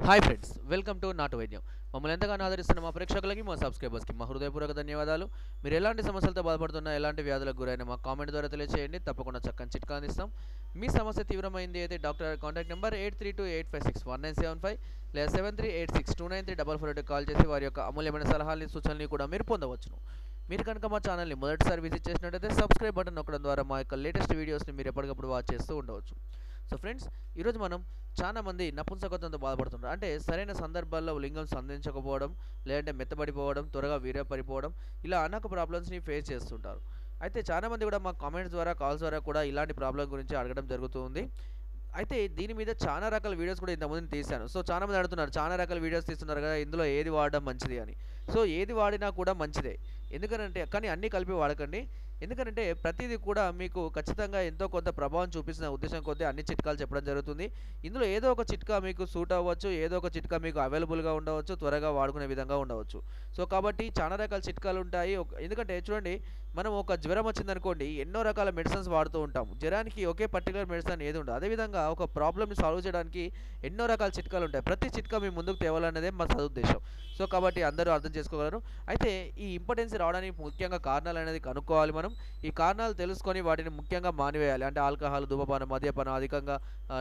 Hi friends, welcome to నాటు వైద్యం. మమ్మల్ని ఎంతగానో ఆదరిస్తున్న మా ప్రేక్షకులకి, మా సబ్స్క్రైబర్స్కి మా హృదయపూర్వక ధన్యవాదాలు. మీరు ఎలాంటి సమస్యలతో బాధపడుతున్నా, ఎలాంటి వ్యాధులకు గురైనా మా కామెంట్ ద్వారా తెలియజేయండి. తప్పకుండా చక్కని చిట్కా అందిస్తాం. మీ సమస్య తీవ్రమైంది అయితే డాక్టర్ గారి కాంటాక్ట్ నెంబర్ 8328561975 లేదా 7386293448 కాల్ చేసి వారి యొక్క అమూల్యమైన సలహాలని, సూచనలు కూడా మీరు పొందవచ్చును. మీరు కనుక మా ఛానల్ని మొదటిసారి విజిట్ చేసినట్లయితే సబ్స్క్రైబ్ బటన్ నొక్కడం ద్వారా మా యొక్క లేటెస్ట్ వీడియోస్ని మీరు ఎప్పటికప్పుడు వాచ్ చేస్తూ ఉండవచ్చు. సో ఫ్రెండ్స్, ఈరోజు మనం చాలా మంది నపుంసకత్వంతో బాధపడుతుంటారు. అంటే సరైన సందర్భాల్లో లింగం సంధించకపోవడం, లేదంటే మెత్తబడిపోవడం, త్వరగా వీర్యపడిపోవడం, ఇలా అనేక ప్రాబ్లమ్స్ని ఫేస్ చేస్తుంటారు. అయితే చాలామంది కూడా మా కామెంట్స్ ద్వారా, కాల్స్ ద్వారా కూడా ఇలాంటి ప్రాబ్లం గురించి అడగడం జరుగుతుంది. అయితే దీని మీద చాలా రకాల వీడియోస్ కూడా ఇంతకుముందు తీశాను. సో చాలామంది అడుగుతున్నారు, చాలా రకాల వీడియోస్ తీస్తున్నారు కదా, ఇందులో ఏది వాడడం మంచిది అని. సో ఏది వాడినా కూడా మంచిదే. ఎందుకనంటే కానీ అన్నీ కలిపి వాడకండి. ఎందుకంటే ప్రతిదీ కూడా మీకు ఖచ్చితంగా ఎంతో కొంత ప్రభావం చూపిస్తున్న ఉద్దేశం కొద్దీ అన్ని చిట్కాలు చెప్పడం జరుగుతుంది. ఇందులో ఏదో ఒక చిట్కా మీకు సూట్ అవ్వచ్చు, ఏదో ఒక చిట్కా మీకు అవైలబుల్గా ఉండవచ్చు, త్వరగా వాడుకునే విధంగా ఉండవచ్చు. సో కాబట్టి చాలా రకాల చిట్కాలు ఉంటాయి. ఎందుకంటే చూడండి, మనం ఒక జ్వరం వచ్చిందనుకోండి, ఎన్నో రకాల మెడిసిన్స్ వాడుతూ ఉంటాం. జ్వరానికి ఒకే పర్టికులర్ మెడిసిన్ ఏది ఉండదు. అదేవిధంగా ఒక ప్రాబ్లమ్ని సాల్వ్ చేయడానికి ఎన్నో రకాల చిట్కాలు ఉంటాయి. ప్రతి చిట్కా మీ ముందుకు తేవాలన్నదే మా సదుద్దేశం. సో కాబట్టి అందరూ అర్థం చేసుకోగలరు. అయితే ఈ ఇంపార్టెన్స్ రావడానికి ముఖ్యంగా కారణాలు అనేది కనుక్కోవాలి మనం. ఈ కారణాలు తెలుసుకొని వాటిని ముఖ్యంగా మానివేయాలి. అంటే ఆల్కహాల్, ధూమపానం, మద్యపానం, అధికంగా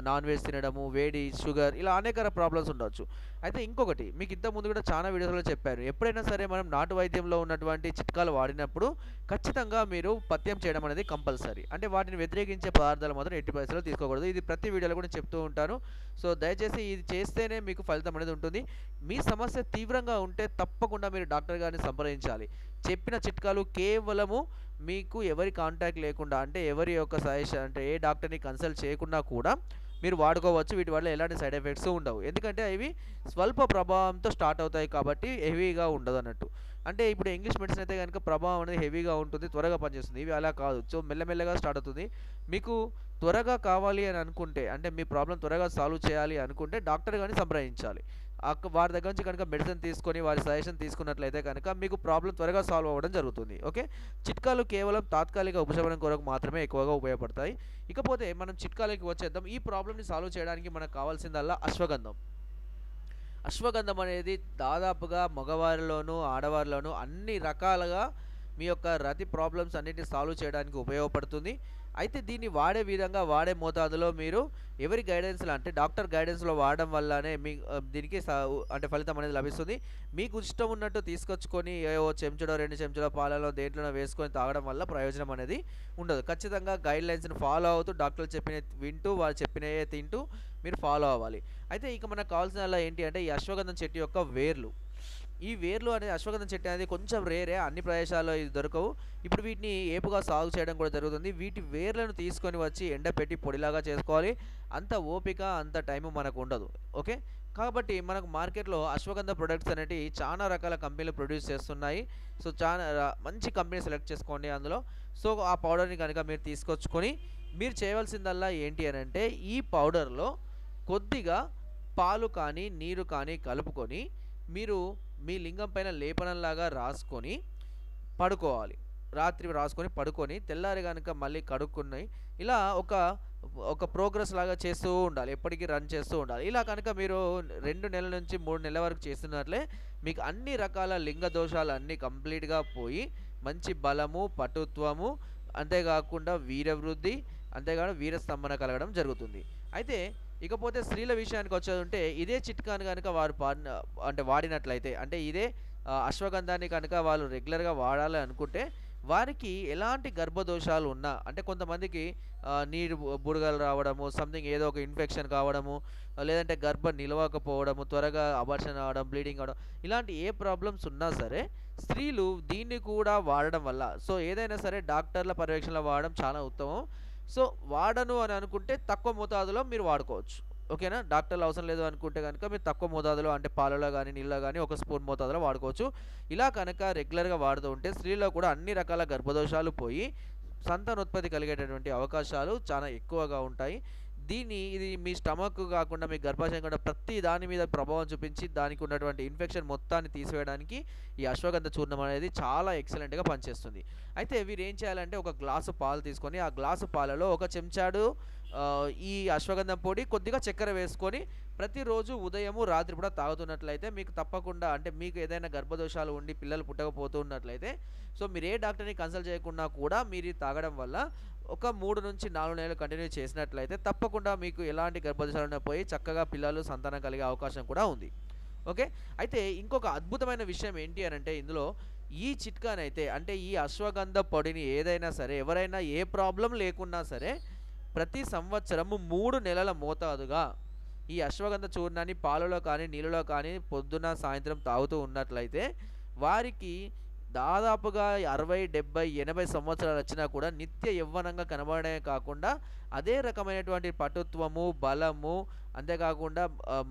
నాన్ వెజ్ తినడము, వేడి, షుగర్, ఇలా అనేక ప్రాబ్లమ్స్ ఉండొచ్చు. అయితే ఇంకొకటి మీకు ఇంతకుముందు కూడా చాలా వీడియోస్లో చెప్పాను, ఎప్పుడైనా సరే మనం నాటు వైద్యంలో ఉన్నటువంటి చిట్కాలు వాడినప్పుడు ఖచ్చితంగా మీరు పథ్యం చేయడం అనేది కంపల్సరీ. అంటే వాటిని వ్యతిరేకించే పదార్థాలు మాత్రం ఎట్టి పరిస్థితుల్లో తీసుకోకూడదు. ఇది ప్రతి వీడియోలో కూడా చెప్తూ ఉంటాను. సో దయచేసి ఇది చేస్తేనే మీకు ఫలితం అనేది ఉంటుంది. మీ సమస్య తీవ్రంగా ఉంటే తప్పకుండా మీరు డాక్టర్ గారిని సంప్రదించాలి. చెప్పిన చిట్కాలు కేవలము మీకు ఎవరి కాంటాక్ట్ లేకుండా, అంటే ఎవరి యొక్క సజెషన్, అంటే ఏ డాక్టర్ని కన్సల్ట్ చేయకుండా కూడా మీరు వాడుకోవచ్చు. వీటి వల్ల ఎలాంటి సైడ్ ఎఫెక్ట్స్ ఉండవు. ఎందుకంటే ఇవి స్వల్ప ప్రభావంతో స్టార్ట్ అవుతాయి కాబట్టి హెవీగా ఉండదు అన్నట్టు. అంటే ఇప్పుడు ఇంగ్లీష్ మెడిసిన్ అయితే కనుక ప్రభావం అనేది హెవీగా ఉంటుంది, త్వరగా పనిచేస్తుంది. ఇవి అలా కాదు. సో మెల్లమెల్లగా స్టార్ట్ అవుతుంది. మీకు త్వరగా కావాలి అని అనుకుంటే, అంటే మీ ప్రాబ్లం త్వరగా సాల్వ్ చేయాలి అనుకుంటే డాక్టర్ గారిని సంప్రదించాలి. వారి దగ్గర నుంచి కనుక మెడిసిన్ తీసుకొని వారి సజెషన్ తీసుకున్నట్లయితే కనుక మీకు ప్రాబ్లం త్వరగా సాల్వ్ అవ్వడం జరుగుతుంది. ఓకే, చిట్కాలు కేవలం తాత్కాలిక ఉపశమనం కొరకు మాత్రమే ఎక్కువగా ఉపయోగపడతాయి. ఇకపోతే మనం చిట్కాలకి వచ్చేద్దాం. ఈ ప్రాబ్లమ్ని సాల్వ్ చేయడానికి మనకు కావాల్సిందల్లా అశ్వగంధం. అశ్వగంధం అనేది దాదాపుగా మగవారిలోనూ, ఆడవారిలోనూ అన్ని రకాలుగా మీ యొక్క రతి ప్రాబ్లమ్స్ అన్నిటిని సాల్వ్ చేయడానికి ఉపయోగపడుతుంది. అయితే దీన్ని వాడే విధంగా, వాడే మోతాదులో మీరు ఎవరి గైడెన్స్లో, అంటే డాక్టర్ గైడెన్స్లో వాడడం వల్లనే మీ దీనికి అంటే ఫలితం అనేది లభిస్తుంది. మీకు ఇష్టం ఉన్నట్టు తీసుకొచ్చుకొని ఏవో చెంచుడో 2 చెంచుల పాలలో దేంట్లోనో వేసుకొని తాగడం వల్ల ప్రయోజనం అనేది ఉండదు. ఖచ్చితంగా గైడ్లైన్స్ని ఫాలో అవుతూ, డాక్టర్లు చెప్పినవి వింటూ, వాళ్ళు చెప్పినవే తింటూ మీరు ఫాలో అవ్వాలి. అయితే ఇక మనకు కావాల్సిన ఏంటి అంటే ఈ అశ్వగంధం చెట్టు యొక్క వేర్లు. ఈ వేర్లు అనేది, అశ్వగంధం చెట్టు అనేది కొంచెం రేరే, అన్ని ప్రదేశాల్లో ఇది దొరకవు. ఇప్పుడు వీటిని ఏపుగా సాగు చేయడం కూడా జరుగుతుంది. వీటి వేర్లను తీసుకొని వచ్చి ఎండపెట్టి పొడిలాగా చేసుకోవాలి. అంత ఓపిక, అంత టైము మనకు ఉండదు. ఓకే, కాబట్టి మనకు మార్కెట్లో అశ్వగంధ ప్రొడక్ట్స్ అనేవి చాలా రకాల కంపెనీలు ప్రొడ్యూస్ చేస్తున్నాయి. సో చాలా మంచి కంపెనీ సెలెక్ట్ చేసుకోండి అందులో. సో ఆ పౌడర్ని కనుక మీరు తీసుకొచ్చుకొని మీరు చేయవలసిందల్లా ఏంటి అని అంటే, ఈ పౌడర్లో కొద్దిగా పాలు కానీ నీరు కానీ కలుపుకొని మీరు మీ లింగం పైన లేపనంలాగా రాసుకొని పడుకోవాలి. రాత్రి రాసుకొని పడుకొని తెల్లారి కనుక మళ్ళీ కడుక్కుని ఇలా ఒక ప్రోగ్రెస్ లాగా చేస్తూ ఉండాలి. ఎప్పటికీ రన్ చేస్తూ ఉండాలి. ఇలా కనుక మీరు 2 నెలల నుంచి 3 నెలల వరకు చేస్తున్నట్లే మీకు అన్ని రకాల లింగ దోషాలు అన్నీ కంప్లీట్గా పోయి మంచి బలము, పటుత్వము, అంతేకాకుండా వీరవృద్ధి, అంతేకాకుండా వీరస్తంభన కలగడం జరుగుతుంది. అయితే ఇకపోతే స్త్రీల విషయానికి వచ్చేదంటే, ఇదే చిట్కాను కనుక వారు అంటే వాడినట్లయితే, అంటే ఇదే అశ్వగంధాన్ని కనుక వాళ్ళు రెగ్యులర్గా వాడాలి అనుకుంటే, వారికి ఎలాంటి గర్భదోషాలు ఉన్నా, అంటే కొంతమందికి నీరు బుడగలు రావడము, సంథింగ్ ఏదో ఒక ఇన్ఫెక్షన్ కావడము, లేదంటే గర్భం నిలవకపోవడము, త్వరగా అబార్షన్ అవడం, బ్లీడింగ్ అవడం, ఇలాంటి ఏ ప్రాబ్లమ్స్ ఉన్నా సరే స్త్రీలు దీన్ని కూడా వాడడం వల్ల, సో ఏదైనా సరే డాక్టర్ల పర్యవేక్షణలో వాడడం చాలా ఉత్తమం. సో వాడను అని అనుకుంటే తక్కువ మోతాదులో మీరు వాడుకోవచ్చు. ఓకేనా, డాక్టర్లు అవసరం లేదు అనుకుంటే కనుక మీరు తక్కువ మోతాదులో, అంటే పాలలో కానీ నీళ్ళలో కానీ 1 స్పూన్ మోతాదులో వాడుకోవచ్చు. ఇలా కనుక రెగ్యులర్గా వాడుతూ ఉంటే స్త్రీలో కూడా అన్ని రకాల గర్భదోషాలు పోయి సంతానోత్పత్తి కలిగేటటువంటి అవకాశాలు చాలా ఎక్కువగా ఉంటాయి. ఇది మీ స్టమక్ కాకుండా మీ గర్భాశయం కూడా ప్రతి దాని మీద ప్రభావం చూపించి దానికి ఉన్నటువంటి ఇన్ఫెక్షన్ మొత్తాన్ని తీసివేయడానికి ఈ అశ్వగంధ చూర్ణం అనేది చాలా ఎక్సలెంట్గా పనిచేస్తుంది. అయితే వీరు ఏం చేయాలంటే ఒక గ్లాసు పాలు తీసుకొని ఆ గ్లాసు పాలలో ఒక చెంచాడు ఈ అశ్వగంధం పొడి కొద్దిగా చక్కెర వేసుకొని ప్రతిరోజు ఉదయము రాత్రి కూడా తాగుతున్నట్లయితే మీకు తప్పకుండా అంటే మీకు ఏదైనా గర్భదోషాలు ఉండి పిల్లలు పుట్టకపోతున్నట్లయితే సో మీరు ఏ డాక్టర్ని కన్సల్ట్ చేయకుండా కూడా మీరు తాగడం వల్ల ఒక 3 నుంచి 4 నెలలు కంటిన్యూ చేసినట్లయితే తప్పకుండా మీకు ఎలాంటి గర్భదోషాలు పోయి చక్కగా పిల్లలు సంతానం కలిగే అవకాశం కూడా ఉంది. ఓకే. అయితే ఇంకొక అద్భుతమైన విషయం ఏంటి అనంటే ఇందులో ఈ చిట్కానైతే అంటే ఈ అశ్వగంధ పొడిని ఏదైనా సరే ఎవరైనా ఏ ప్రాబ్లం లేకున్నా సరే ప్రతి సంవత్సరము 3 నెలల మోతాదుగా ఈ అశ్వగంధ చూర్ణాన్ని పాలలో కానీ నీళ్ళలో కానీ పొద్దున సాయంత్రం తాగుతూ ఉన్నట్లయితే వారికి దాదాపుగా 60, 70, 80 సంవత్సరాలు వచ్చినా కూడా నిత్య యవ్వనంగా కనబడమే కాకుండా అదే రకమైనటువంటి పటుత్వము, బలము, అంతేకాకుండా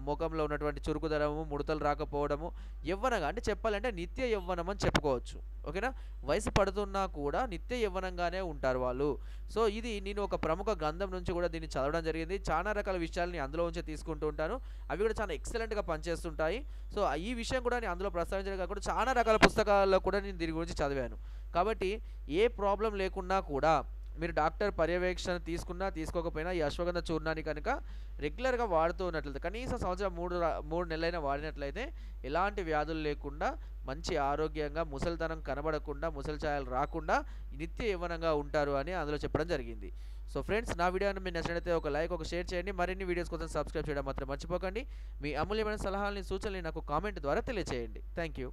ముఖంలో ఉన్నటువంటి చురుకుదనము, ముడతలు రాకపోవడము, యవ్వనంగా అంటే చెప్పాలంటే నిత్య యవ్వనం అని చెప్పుకోవచ్చు. ఓకేనా. వయసు పడుతున్నా కూడా నిత్య యవ్వనంగానే ఉంటారు వాళ్ళు. సో ఇది నేను ఒక ప్రముఖ గ్రంథం నుంచి కూడా దీన్ని చదవడం జరిగింది. చాలా రకాల విషయాలని అందులో ఉంచి తీసుకుంటూ ఉంటాను. అవి కూడా చాలా ఎక్సలెంట్గా పనిచేస్తుంటాయి. సో ఈ విషయం కూడా నేను అందులో ప్రస్తావించడం కాకుండా చాలా రకాల పుస్తకాల్లో కూడా నేను దీని గురించి చదివాను. కాబట్టి ఏ ప్రాబ్లం లేకున్నా కూడా మీరు డాక్టర్ పర్యవేక్షణ తీసుకున్నా తీసుకోకపోయినా ఈ అశ్వగంధ చూర్ణాన్ని కనుక రెగ్యులర్గా వాడుతూ ఉన్నట్లయితే కనీసం సంవత్సరం 3 నెలలైనా వాడినట్లయితే ఎలాంటి వ్యాధులు లేకుండా మంచి ఆరోగ్యంగా ముసలితనం కనబడకుండా ముసలి ఛాయలు రాకుండా నిత్య యవ్వనంగా ఉంటారు అని అందులో చెప్పడం జరిగింది. సో ఫ్రెండ్స్, నా వీడియోని మీరు నచ్చినట్లయితే ఒక లైక్, ఒక షేర్ చేయండి. మరిన్ని వీడియోస్ కోసం సబ్స్క్రైబ్ చేయడం మాత్రం మర్చిపోకండి. మీ అమూల్యమైన సలహాలని, సూచనలు నాకు కామెంట్ ద్వారా తెలియజేయండి. Thank you.